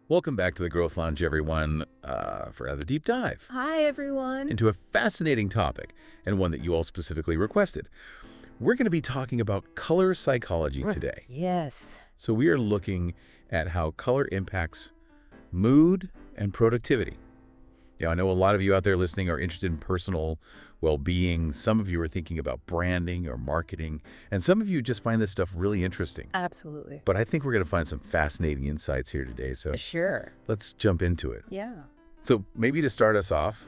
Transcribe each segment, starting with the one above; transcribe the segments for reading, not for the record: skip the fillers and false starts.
Welcome back to the Growth Lounge, everyone, for another deep dive Hi, everyone. into a fascinating topic, and one that you all specifically requested. We're going to be talking about color psychology today. Yes. So we are looking at how color impacts mood and productivity. I know a lot of you out there listening are interested in personal well-being. Some of you are thinking about branding or marketing, and some of you just find this stuff really interesting. Absolutely. But I think we're going to find some fascinating insights here today, so Sure. let's jump into it. Yeah. So maybe to start us off,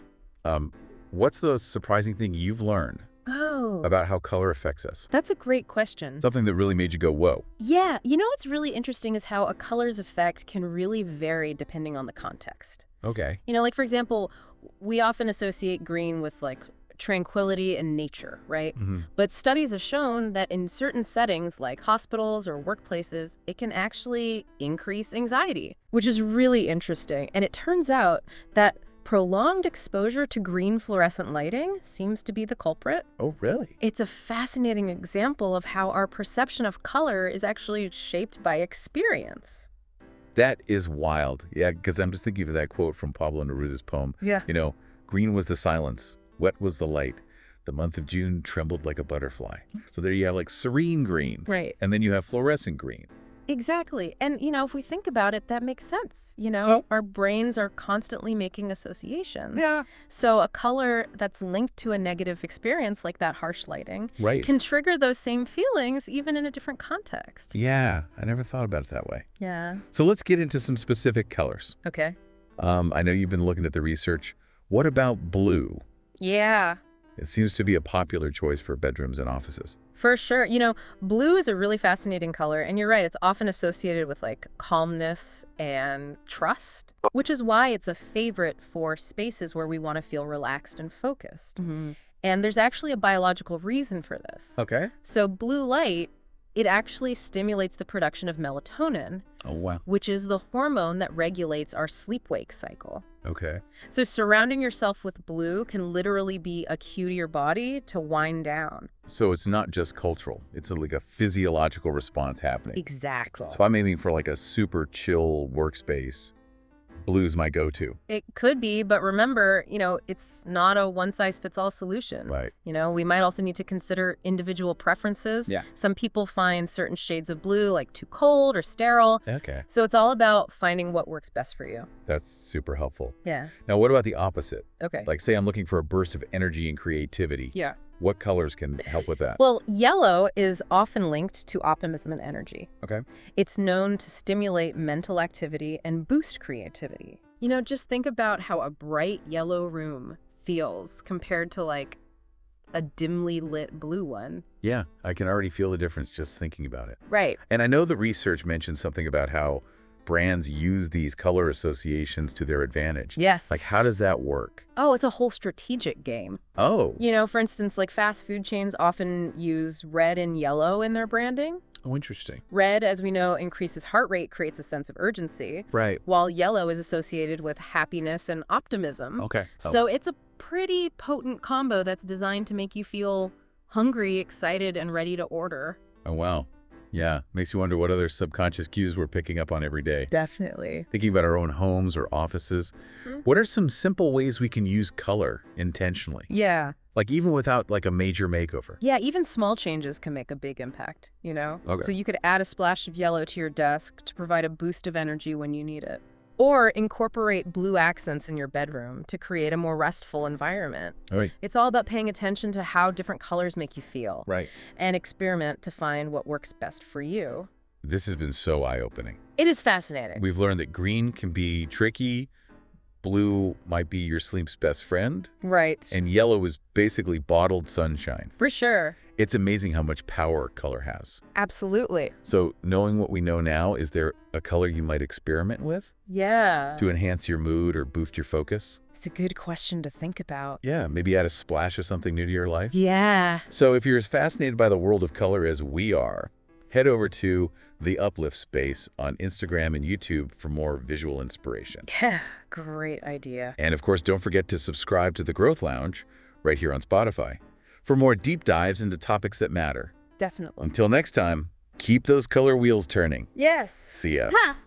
what's the surprising thing you've learned Oh, about how color affects us? that's a great question. Something that really made you go, whoa. Yeah, what's really interesting is how a color's effect can really vary depending on the context. Okay. Like, for example, we often associate green with, like, tranquility and nature, right? But studies have shown that in certain settings, like hospitals or workplaces, it can actually increase anxiety, which is really interesting. And it turns out that prolonged exposure to green fluorescent lighting seems to be the culprit. Oh, really? It's a fascinating example of how our perception of color is actually shaped by experience. That is wild. Yeah, because I'm just thinking of that quote from Pablo Neruda's poem. Yeah. Green was the silence, wet was the light. The month of June trembled like a butterfly. So there you have like serene green. Right. And then you have fluorescent green. Exactly. And, if we think about it, that makes sense. Oh. Our brains are constantly making associations. Yeah. So a color that's linked to a negative experience, like that harsh lighting, Right. can trigger those same feelings even in a different context. Yeah, I never thought about it that way. Yeah. So let's get into some specific colors. Okay. I know you've been looking at the research. What about blue? Yeah. It seems to be a popular choice for bedrooms and offices. For sure. Blue is a really fascinating color, and you're right, it's often associated with like calmness and trust, which is why it's a favorite for spaces where we want to feel relaxed and focused. And there's actually a biological reason for this. Okay. So blue light, it actually stimulates the production of melatonin, Oh, wow. which is the hormone that regulates our sleep-wake cycle. Okay. So surrounding yourself with blue can literally be a cue to your body to wind down. So it's not just cultural. It's like a physiological response happening. Exactly. So I'm aiming for like a super chill workspace. Blue's my go-to. It could be, but remember, it's not a one-size-fits-all solution. Right. We might also need to consider individual preferences. Yeah. Some people find certain shades of blue like too cold or sterile. Okay. So it's all about finding what works best for you. That's super helpful. Yeah. Now, what about the opposite? Okay. Like, say I'm looking for a burst of energy and creativity. Yeah. What colors can help with that? Well, yellow is often linked to optimism and energy. Okay. It's known to stimulate mental activity and boost creativity. Just think about how a bright yellow room feels compared to like a dimly lit blue one. Yeah, I can already feel the difference just thinking about it. Right. And I know the research mentioned something about how brands use these color associations to their advantage. Yes. Like, how does that work? Oh, it's a whole strategic game. Oh. For instance, like fast food chains often use red and yellow in their branding. Oh, interesting. Red, as we know, increases heart rate, creates a sense of urgency, Right. while yellow is associated with happiness and optimism. Okay. So it's a pretty potent combo that's designed to make you feel hungry, excited, and ready to order. Oh, wow. Yeah. Makes you wonder what other subconscious cues we're picking up on every day. Definitely. Thinking about our own homes or offices. What are some simple ways we can use color intentionally? Yeah. Like even without like a major makeover? Yeah, even small changes can make a big impact, Okay. So you could add a splash of yellow to your desk to provide a boost of energy when you need it. Or incorporate blue accents in your bedroom to create a more restful environment. All right. It's all about paying attention to how different colors make you feel. Right. And experiment to find what works best for you. This has been so eye-opening. It is fascinating. We've learned that green can be tricky, blue might be your sleep's best friend, Right. and yellow is basically bottled sunshine. For sure. It's amazing how much power color has. Absolutely. So knowing what we know now, is there a color you might experiment with Yeah. to enhance your mood or boost your focus? It's a good question to think about. Yeah, maybe add a splash of something new to your life. Yeah. So if you're as fascinated by the world of color as we are, head over to The Uplift Space on Instagram and YouTube for more visual inspiration. Yeah. Great idea. And of course, don't forget to subscribe to The Growth Lounge right here on Spotify for more deep dives into topics that matter. Definitely. Until next time, keep those color wheels turning. Yes. See ya. Ha!